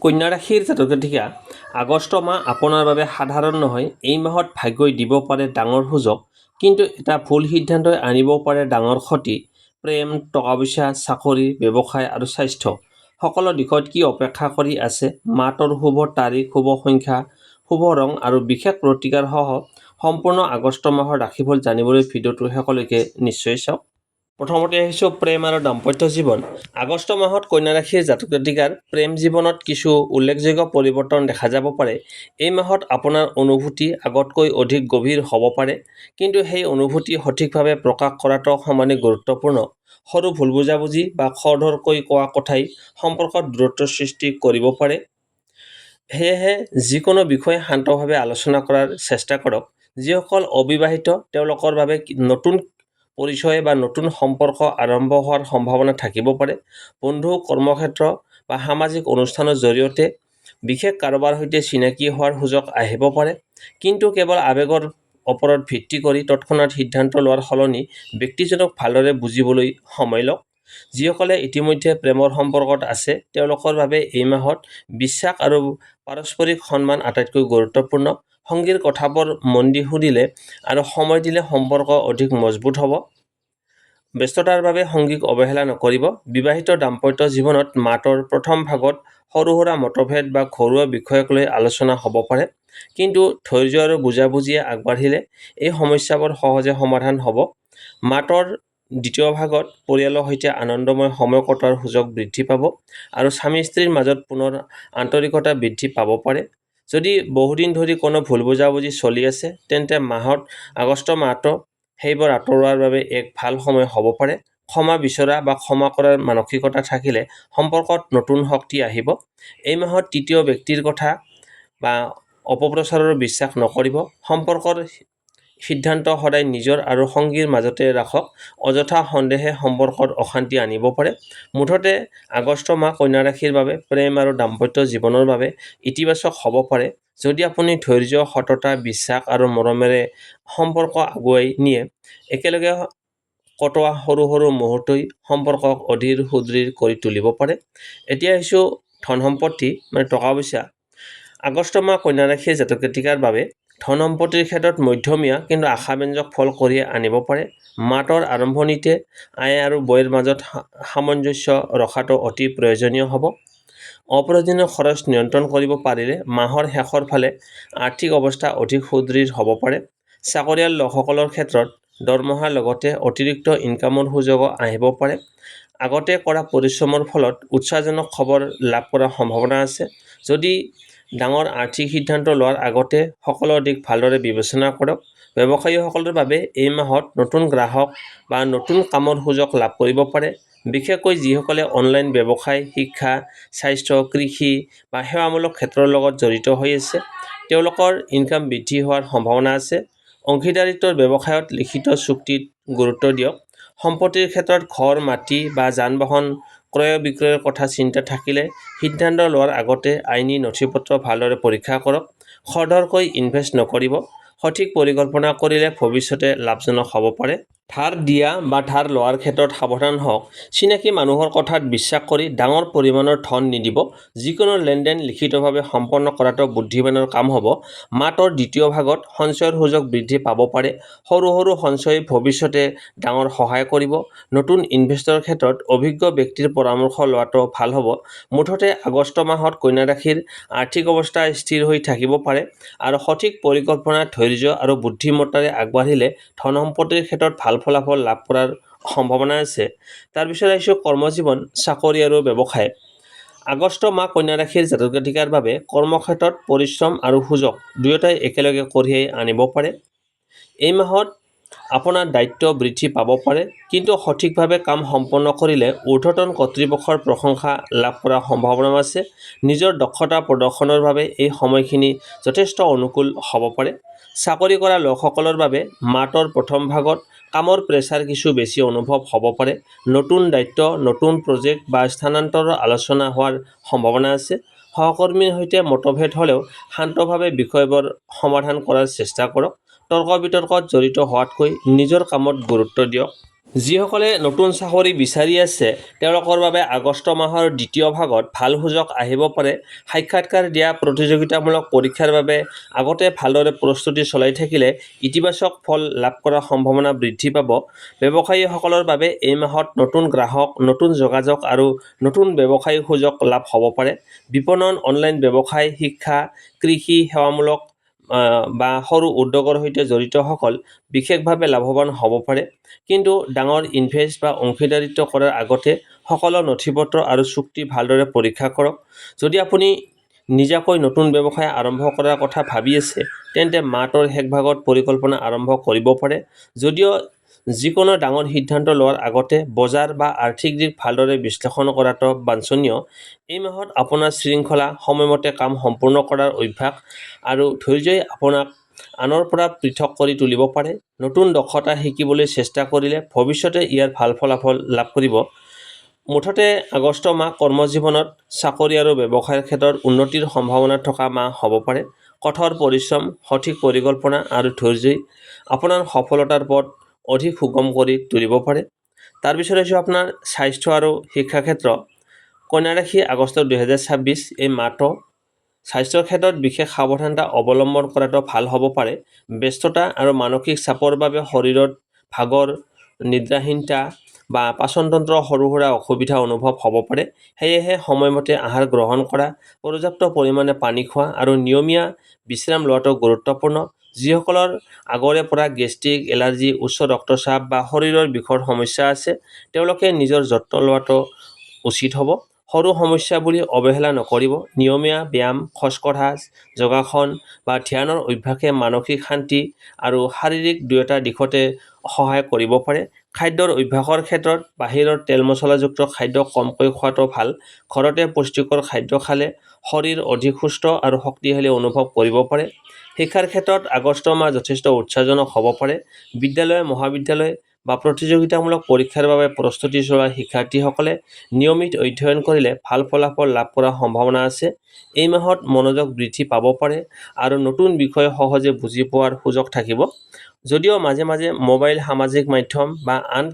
কন্যা ৰাশিৰ জাতক জাতিকা আগষ্ট মাহ আপোনাৰ বাবে সাধাৰণ নহয়। এই মাহত ভাগ্যই দিব পাৰে ডাঙৰ সুযোগ, কিন্তু এটা ভুল সিদ্ধান্তই আনিব পাৰে ডাঙৰ ক্ষতি। প্ৰেম, টকা পইচা, চাকৰি, ব্যৱসায় আৰু স্বাস্থ্য সকলো দিশত কি অপেক্ষা কৰি আছে। মাহটোৰ শুভ তাৰিখ, শুভ সংখ্যা, শুভ ৰং আৰু বিশেষ প্ৰতিকাৰ সহ সম্পূৰ্ণ আগষ্ট মাহৰ ৰাশিফল জানিবলৈ ভিডিঅ'টো শেষলৈকে নিশ্চয় চাওক। প্ৰথমতে আহিছোঁ প্ৰেম আৰু দাম্পত্য জীৱন। আগষ্ট মাহত কন্যা ৰাশিৰ জাতক জাতিকাৰ প্ৰেম জীৱনত কিছু উল্লেখযোগ্য পৰিৱৰ্তন দেখা যাব পাৰে। এই মাহত আপোনাৰ অনুভূতি আগতকৈ অধিক গভীৰ হ'ব পাৰে, কিন্তু সেই অনুভূতি সঠিকভাৱে প্ৰকাশ কৰাটো সমানে গুৰুত্বপূৰ্ণ। সৰু ভুল বুজাবুজি বা খৰধৰকৈ কোৱা কথাই সম্পৰ্কত দূৰত্বৰ সৃষ্টি কৰিব পাৰে। সেয়েহে যিকোনো বিষয় শান্তভাৱে আলোচনা কৰাৰ চেষ্টা কৰক। যিসকল অবিবাহিত তেওঁলোকৰ বাবে নতুন পৰিচয় বা নতুন সম্পৰ্ক আৰম্ভ হোৱাৰ সম্ভাৱনা থাকিব পাৰে। বন্ধু, কৰ্মক্ষেত্ৰ বা সামাজিক অনুষ্ঠানৰ জৰিয়তে বিশেষ কাৰোবাৰ সৈতে চিনাকি হোৱাৰ সুযোগ আহিব পাৰে, কিন্তু কেৱল আৱেগৰ ওপৰত ভিত্তি কৰি তৎক্ষণাত সিদ্ধান্ত লোৱাৰ সলনি ব্যক্তিজনক ভালদৰে বুজিবলৈ সময় লওক। যিসকলে ইতিমধ্যে প্ৰেমৰ সম্পৰ্কত আছে তেওঁলোকৰ বাবে এই মাহত বিশ্বাস আৰু পাৰস্পৰিক সন্মান আটাইতকৈ গুৰুত্বপূৰ্ণ। সংগীৰ কথাবোৰ মন দি শুনিলে আৰু সময় দিলে সম্পৰ্ক অধিক মজবুত হ'ব। ব্যস্ততাৰ বাবে সংগীক অৱহেলা নকৰিব। বিবাহিত দাম্পত্য জীৱনত মাহটোৰ প্ৰথম ভাগত সৰু সুৰা মতভেদ বা ঘৰুৱা বিষয়ক লৈ আলোচনা হ'ব পাৰে, কিন্তু ধৈৰ্য আৰু বুজাবুজিয়ে আগবাঢ়িলে এই সমস্যাবোৰ সহজে সমাধান হ'ব। মাহটোৰ দ্বিতীয় ভাগত পৰিয়ালৰ সৈতে আনন্দময় সময় কটোৱাৰ সুযোগ বৃদ্ধি পাব আৰু স্বামী স্ত্ৰীৰ মাজত পুনৰ আন্তৰিকতা বৃদ্ধি পাব পাৰে। যদি বহুদিন ধৰি কোনো ভুল বুজাবুজি চলি আছে, তেন্তে আগষ্ট মাহটো সেইবোৰ আঁতৰোৱাৰ বাবে এক ভাল সময় হ'ব পাৰে। ক্ষমা বিচৰা বা ক্ষমা কৰাৰ মানসিকতা থাকিলে সম্পৰ্কত নতুন শক্তি আহিব। এই মাহত তৃতীয় ব্যক্তিৰ কথা বা অপপ্ৰচাৰৰ বিশ্বাস নকৰিব। সম্পৰ্কৰ সিদ্ধান্ত সদায় নিজৰ আৰু সংগীৰ মাজতে ৰাখক। অযথা সন্দেহে সম্পৰ্কত অশান্তি আনিব পাৰে। মুঠতে আগষ্ট মাহ কন্যা ৰাশিৰ বাবে প্ৰেম আৰু দাম্পত্য জীৱনৰ বাবে ইতিবাচক হ'ব পাৰে, যদি আপুনি ধৈৰ্য, সততা, বিশ্বাস আৰু মৰমেৰে সম্পৰ্ক আগুৱাই নিয়ে। একেলগে কটোৱা সৰু সৰু মুহূৰ্তই সম্পৰ্কক অধীৰ সুদৃঢ় কৰি তুলিব পাৰে। এতিয়া আহিছোঁ ধন সম্পত্তি টকা পইচা। আগষ্ট মাহ কন্যা ৰাশিৰ জাতক জাতিকাৰ বাবে ধন সম্পত্তিৰ ক্ষেত্ৰত মধ্যমীয়া কিন্তু আশাব্যঞ্জক ফল কঢ়িয়াই আনিব পাৰে। মাহটোৰ আৰম্ভণিতে আয় আৰু ব্যয়ৰ মাজত সামঞ্জস্য ৰখাটো অতি প্ৰয়োজনীয় হ'ব। অপ্ৰয়োজনীয় খৰচ নিয়ন্ত্ৰণ কৰিব পাৰিলে মাহৰ শেষৰ ফালে আৰ্থিক অৱস্থা অধিক সুদৃঢ় হ'ব পাৰে। চাকৰিয়াল লোকসকলৰ ক্ষেত্ৰত দৰমহাৰ লগতে অতিৰিক্ত ইনকামৰ সুযোগো আহিব পাৰে। আগতে কৰা পৰিশ্ৰমৰ ফলত উৎসাহজনক খবৰ লাভ কৰাৰ সম্ভাৱনা আছে। যদি ডাঙৰ আৰ্থিক সিদ্ধান্ত লোৱাৰ আগতে সকলো দিশ ভালদৰে বিবেচনা কৰক। ব্যৱসায়ীসকলৰ বাবে এই মাহত নতুন গ্ৰাহক বা নতুন কামৰ সুযোগ লাভ কৰিব পাৰে, বিশেষকৈ যিসকলে অনলাইন ব্যৱসায়, শিক্ষা, স্বাস্থ্য, কৃষি বা সেৱামূলক ক্ষেত্ৰৰ লগত জড়িত হৈ আছে। তেওঁলোকৰ ইনকাম বৃদ্ধি হোৱাৰ সম্ভাৱনা আছে। অংশীদাৰিত্বৰ ব্যৱসায়ত লিখিত চুক্তিত গুৰুত্ব দিয়ক। সম্পত্তিৰ ক্ষেত্ৰত ঘৰ, মাটি বা যান বাহন ক্ৰয় বিক্ৰয়ৰ কথা চিন্তা থাকিলে সিদ্ধান্ত লোৱাৰ আগতে আইনী নথিপত্ৰ ভালদৰে পৰীক্ষা কৰক। খৰধৰকৈ ইনভেষ্ট নকৰিব। সঠিক পৰিকল্পনা কৰিলে ভৱিষ্যতে লাভজনক হ'ব পাৰে। ধাৰ দিয়া বা ধাৰ লোৱাৰ ক্ষেত্ৰত সাৱধান হওক। চিনাকি মানুহৰ কথাত বিশ্বাস কৰি ডাঙৰ পৰিমাণৰ ধন নিদিব। যিকোনো লেনদেন লিখিতভাৱে সম্পন্ন কৰাটো বুদ্ধিমানৰ কাম হ'ব। মাহটোৰ দ্বিতীয় ভাগত সঞ্চয়ৰ সুযোগ বৃদ্ধি পাব পাৰে। সৰু সৰু সঞ্চয়ে ভৱিষ্যতে ডাঙৰ সহায় কৰিব। নতুন ইনভেষ্টৰ ক্ষেত্ৰত অভিজ্ঞ ব্যক্তিৰ পৰামৰ্শ লোৱাটো ভাল হ'ব। মুঠতে আগষ্ট মাহত কন্যা ৰাশিৰ আৰ্থিক অৱস্থা স্থিৰ হৈ থাকিব পাৰে আৰু সঠিক পৰিকল্পনা, ধৈৰ্য আৰু বুদ্ধিমত্তাৰে আগবাঢ়িলে ধন সম্পত্তিৰ ক্ষেত্ৰত ভাল ফলাফল লাভ কৰাৰ সম্ভাৱনা আছে। তাৰপিছত আহিছোঁ কৰ্মজীৱন, চাকৰি আৰু ব্যৱসায়। আগষ্ট মাহ কন্যা ৰাশিৰ জাতক জাতিকাৰ বাবে কৰ্মক্ষেত্ৰত পৰিশ্ৰম আৰু সুযোগ দুয়োটাই একেলগে কঢ়িয়াই আনিব পাৰে। এই মাহত আপোনাৰ দায়িত্ব বৃদ্ধি পাব পাৰে, কিন্তু সঠিকভাৱে কাম সম্পন্ন কৰিলে ঊৰ্ধ্বতন কৰ্তৃপক্ষৰ প্ৰশংসা লাভ কৰাৰ সম্ভাৱনা আছে। নিজৰ দক্ষতা প্ৰদৰ্শনৰ বাবে এই সময়খিনি যথেষ্ট অনুকূল হ'ব পাৰে। চাকৰি কৰা লোকসকলৰ বাবে মাহটোৰ প্ৰথম ভাগত কামৰ প্ৰেছাৰ কিছু বেছি অনুভৱ হ'ব পাৰে। নতুন দায়িত্ব, নতুন প্ৰজেক্ট বা স্থানান্তৰৰ আলোচনা হোৱাৰ সম্ভাৱনা আছে। সহকৰ্মীৰ সৈতে মতভেদ হ'লেও শান্তভাৱে বিষয়বোৰ সমাধান কৰাৰ চেষ্টা কৰক। তৰ্ক বিতৰ্কত জড়িত হোৱাতকৈ নিজৰ কামত গুৰুত্ব দিয়ক। যিসকলে নতুন চাকৰি বিচাৰি আছে তেওঁলোকৰ বাবে আগষ্ট মাহৰ দ্বিতীয় ভাগত ভাল সুযোগ আহিব পাৰে। সাক্ষাৎকাৰ দিয়া প্ৰতিযোগিতামূলক পৰীক্ষাৰ বাবে আগতে ভালদৰে প্ৰস্তুতি চলাই থাকিলে ইতিবাচক ফল লাভ কৰাৰ সম্ভাৱনা বৃদ্ধি পাব। ব্যৱসায়ীসকলৰ বাবে এই মাহত নতুন গ্ৰাহক, নতুন যোগাযোগ আৰু নতুন ব্যৱসায়িক সুযোগ লাভ হ'ব পাৰে। বিপণন, অনলাইন ব্যৱসায়, শিক্ষা, কৃষি, সেৱামূলক বা সৰু উদ্যোগৰ সৈতে জড়িতসকল বিশেষভাৱে লাভৱান হ'ব পাৰে। কিন্তু ডাঙৰ ইনভেষ্ট বা অংশীদাৰিত্ব কৰাৰ আগতে সকলো নথিপত্ৰ আৰু চুক্তি ভালদৰে পৰীক্ষা কৰক। যদি আপুনি নিজাকৈ নতুন ব্যৱসায় আৰম্ভ কৰাৰ কথা ভাবি আছে তেন্তে মাহটোৰ শেষভাগত পৰিকল্পনা আৰম্ভ কৰিব পাৰে। যদিও যিকোনো ডাঙৰ সিদ্ধান্ত লোৱাৰ আগতে বজাৰ বা আৰ্থিক দিশ ভালদৰে বিশ্লেষণ কৰাটো বাঞ্ছনীয়। এই মাহত আপোনাৰ শৃংখলা, সময়মতে কাম সম্পূৰ্ণ কৰাৰ অভ্যাস আৰু ধৈৰ্যই আপোনাক আনৰ পৰা পৃথক কৰি তুলিব পাৰে। নতুন দক্ষতা শিকিবলৈ চেষ্টা কৰিলে ভৱিষ্যতে ইয়াৰ ভাল ফলাফল লাভ কৰিব। মুঠতে আগষ্ট মাহ কৰ্মজীৱনত চাকৰি আৰু ব্যৱসায়ৰ ক্ষেত্ৰত উন্নতিৰ সম্ভাৱনা থকা মাহ হ'ব পাৰে। কঠোৰ পৰিশ্ৰম, সঠিক পৰিকল্পনা আৰু ধৈৰ্যই আপোনাৰ সফলতাৰ পথ অধিক সুগম কৰি তুলিব পাৰে। তাৰপিছত হৈছে আপোনাৰ স্বাস্থ্য আৰু শিক্ষা ক্ষেত্ৰ। কন্যা ৰাশি আগষ্ট 2026 এই মাহটো স্বাস্থ্যৰ ক্ষেত্ৰত বিশেষ সাৱধানতা অৱলম্বন কৰাটো ভাল হ'ব পাৰে। ব্যস্ততা আৰু মানসিক চাপৰ বাবে শৰীৰত ভাগৰ, নিদ্ৰাহীনতা বা পাচনতন্ত্ৰৰ সৰু সুৰা অসুবিধা অনুভৱ হ'ব পাৰে। সেয়েহে সময়মতে আহাৰ গ্ৰহণ কৰা, পৰ্যাপ্ত পৰিমাণে পানী খোৱা আৰু নিয়মীয়া বিশ্ৰাম লোৱাটো গুৰুত্বপূৰ্ণ। যিসকলৰ আগৰে পৰা গেষ্ট্ৰিক, এলাৰ্জি, উচ্চ ৰক্তচাপ বা শৰীৰৰ বিষৰ সমস্যা আছে তেওঁলোকে নিজৰ যত্ন লোৱাটো উচিত হ'ব। সৰু সমস্যা বুলি অৱহেলা নকৰিব। নিয়মীয়া ব্যায়াম, খোজকঢ়া, যোগাসন বা ধ্যানৰ অভ্যাসে মানসিক শান্তি আৰু শাৰীৰিক দুয়োটা দিশতে সহায় কৰিব পাৰে। খাদ্যৰ অভ্যাসৰ ক্ষেত্ৰত বাহিৰৰ তেল মছলাযুক্ত খাদ্য কমকৈ খোৱাটো ভাল। ঘৰতে পুষ্টিকৰ খাদ্য খালে শৰীৰ অধিক সুস্থ আৰু শক্তিশালী অনুভৱ কৰিব পাৰে। শিক্ষাৰ ক্ষেত্ৰত আগষ্ট মাহ যথেষ্ট উৎসাহজনক হ'ব পাৰে। বিদ্যালয়, মহাবিদ্যালয় বা প্ৰতিযোগিতামূলক পৰীক্ষাৰ বাবে প্ৰস্তুতি চলোৱা শিক্ষাৰ্থীসকলে নিয়মিত অধ্যয়ন কৰিলে ভাল ফলাফল লাভ কৰাৰ সম্ভাৱনা আছে। এই মাহত মনোযোগ বৃদ্ধি পাব পাৰে আৰু নতুন বিষয় সহজে বুজি পোৱাৰ সুযোগ থাকিব। যদিও মাজে মাজে মোবাইল, সামাজিক মাধ্যম বা আন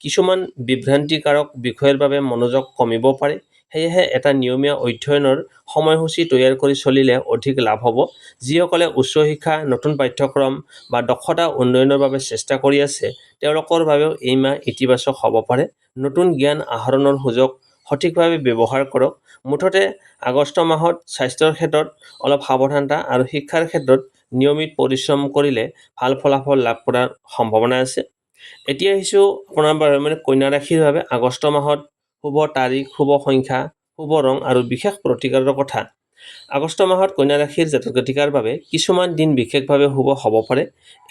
কিছুমান বিভ্ৰান্তিকাৰক বিষয়ৰ বাবে মনোযোগ কমিব পাৰে। সেয়েহে এটা নিয়মীয়া অধ্যয়নৰ সময়সূচী তৈয়াৰ কৰি চলিলে অধিক লাভ হ'ব। যিসকলে উচ্চ শিক্ষা, নতুন পাঠ্যক্ৰম বা দক্ষতা উন্নয়নৰ বাবে চেষ্টা কৰি আছে তেওঁলোকৰ বাবেও এই মাহ ইতিবাচক হ'ব পাৰে। নতুন জ্ঞান আহৰণৰ সুযোগ সঠিকভাৱে ব্যৱহাৰ কৰক। মুঠতে আগষ্ট মাহত স্বাস্থ্যৰ ক্ষেত্ৰত অলপ সাৱধানতা আৰু শিক্ষাৰ ক্ষেত্ৰত নিয়মিত পৰিশ্ৰম কৰিলে ভাল ফলাফল লাভ কৰাৰ সম্ভাৱনা আছে। এতিয়া আহিছোঁ আপোনাৰ বাবে কন্যা ৰাশিৰ বাবে আগষ্ট মাহত শুভ তাৰিখ, শুভ সংখ্যা, শুভ ৰং আৰু বিশেষ প্ৰতিকাৰৰ কথা। আগষ্ট মাহত কন্যা ৰাশিৰ জাতক জাতিকাৰ বাবে কিছুমান দিন বিশেষভাৱে শুভ হ'ব পাৰে।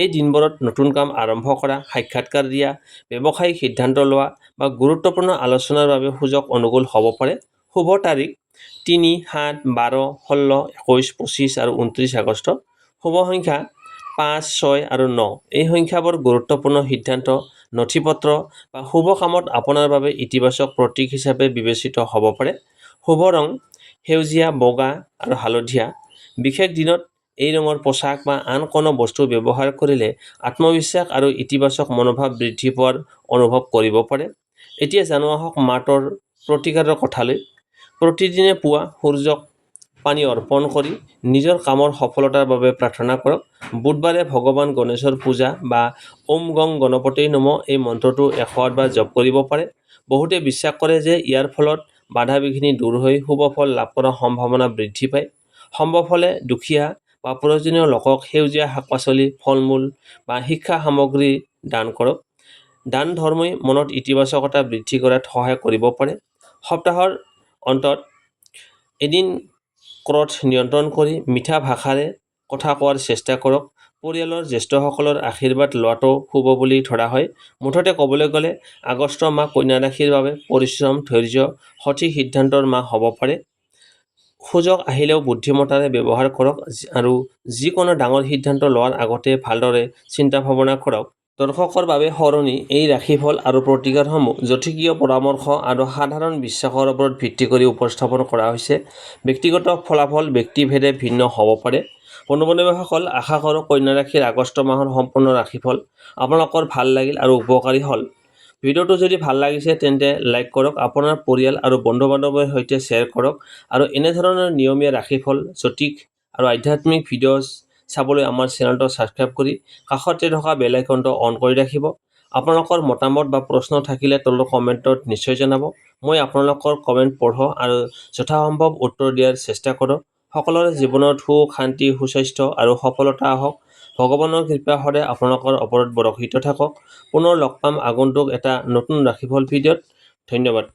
এই দিনবোৰত নতুন কাম আৰম্ভ কৰা, সাক্ষাৎকাৰ দিয়া, ব্যৱসায়িক সিদ্ধান্ত লোৱা বা গুৰুত্বপূৰ্ণ আলোচনাৰ বাবে সুযোগ অনুকূল হ'ব পাৰে। শুভ তাৰিখ 3, 7, 12, 16, 21, 25 আৰু 29 আগষ্ট। শুভ সংখ্যা 5, 6 আৰু 9। এই সংখ্যাবোৰ গুৰুত্বপূৰ্ণ সিদ্ধান্ত, নথিপত্ৰ বা শুভ কামত আপোনাৰ বাবে ইতিবাচক প্ৰতীক হিচাপে বিবেচিত হ'ব পাৰে। শুভ ৰং সেউজীয়া, বগা আৰু হালধীয়া। বিশেষ দিনত এই ৰঙৰ পোচাক বা আন কোনো বস্তু ব্যৱহাৰ কৰিলে আত্মবিশ্বাস আৰু ইতিবাচক মনোভাৱ বৃদ্ধি পোৱাৰ অনুভৱ কৰিব পাৰে। এতিয়া জানো আহক মাহটোৰ প্ৰতিকাৰৰ কথালৈ। প্ৰতিদিনে পুৱা সূৰ্যক পানী অৰ্পণ কৰি নিজৰ কামৰ সফলতাৰ বাবে প্ৰাৰ্থনা কৰক। বুধবাৰে ভগৱান গণেশৰ পূজা বা ওম গং গণপতি নমঃ এই মন্ত্ৰটো 108 বাৰ জপ কৰিব পাৰে। বহুতে বিশ্বাস কৰে যে ইয়াৰ ফলত বাধা বিঘিনি দূৰ হৈ শুভ ফল লাভ কৰাৰ সম্ভাৱনা বৃদ্ধি পায়। সম্ভৱ হ'লে দুখীয়া বা প্ৰয়োজনীয় লোকক সেউজীয়া শাক-পাচলি, ফল-মূল বা শিক্ষা সামগ্ৰী দান কৰক। দান ধৰ্মই মনত ইতিবাচকতা বৃদ্ধি কৰাত সহায় কৰিব পাৰে। সপ্তাহৰ অন্তত এদিন ক্ৰোধ নিয়ন্ত্ৰণ কৰি মিঠা ভাষাৰে কথা কোৱাৰ চেষ্টা কৰক। পৰিয়ালৰ জ্যেষ্ঠসকলৰ আশীৰ্বাদ লোৱাটো শুভ বুলি ধৰা হয়। মুঠতে ক'বলৈ গ'লে আগষ্ট মাহ কন্যা ৰাশিৰ বাবে পৰিশ্ৰম, ধৈৰ্য, সঠিক সিদ্ধান্তৰ মাহ হ'ব পাৰে। সুযোগ আহিলেও বুদ্ধিমত্তাৰে ব্যৱহাৰ কৰক আৰু যিকোনো ডাঙৰ সিদ্ধান্ত লোৱাৰ আগতে ভালদৰে চিন্তা ভাৱনা কৰক। দৰ্শকৰ বাবে সৰণি এই ৰাশিফল আৰু প্ৰতিকাৰসমূহ জ্যোতিষীয় পৰামৰ্শ আৰু সাধাৰণ বিশ্বাসৰ ওপৰত ভিত্তি কৰি উপস্থাপন কৰা হৈছে। ব্যক্তিগত ফলাফল ব্যক্তিভেদে ভিন্ন হ'ব পাৰে। বন্ধু-বান্ধৱীসকল, আশা কৰোঁ কন্যা ৰাশিৰ আগষ্ট মাহৰ সম্পূৰ্ণ ৰাশিফল আপোনালোকৰ ভাল লাগিল আৰু উপকাৰী হ'ল। ভিডিঅ'টো যদি ভাল লাগিছে তেন্তে লাইক কৰক, আপোনাৰ পৰিয়াল আৰু বন্ধু-বান্ধৱৰ সৈতে শ্বেয়াৰ কৰক আৰু এনেধৰণৰ নিয়মীয়া ৰাশিফল, জ্যোতিষ আৰু আধ্যাত্মিক ভিডিঅ' চাবলৈ আমাৰ চেনেলটো ছাবস্ক্ৰাইব কৰি কাষতে থকা বেল আইকনটো অন কৰি ৰাখিব। আপোনালোকৰ মতামত বা প্ৰশ্ন থাকিলে তলৰ কমেণ্টত নিশ্চয় জনাব। মই আপোনালোকৰ কমেণ্ট পঢ়োঁ আৰু যথাসম্ভৱ উত্তৰ দিয়াৰ চেষ্টা কৰোঁ। সকলোৰে জীৱনত সুখ, শান্তি, সুস্বাস্থ্য আৰু সফলতা আহক। ভগৱানৰ কৃপা সদায় আপোনালোকৰ ওপৰত বৰষিত থাকক। পুনৰ লগ পাম আগন্তুক এটা নতুন ৰাশিফল ভিডিঅ'ত। ধন্যবাদ।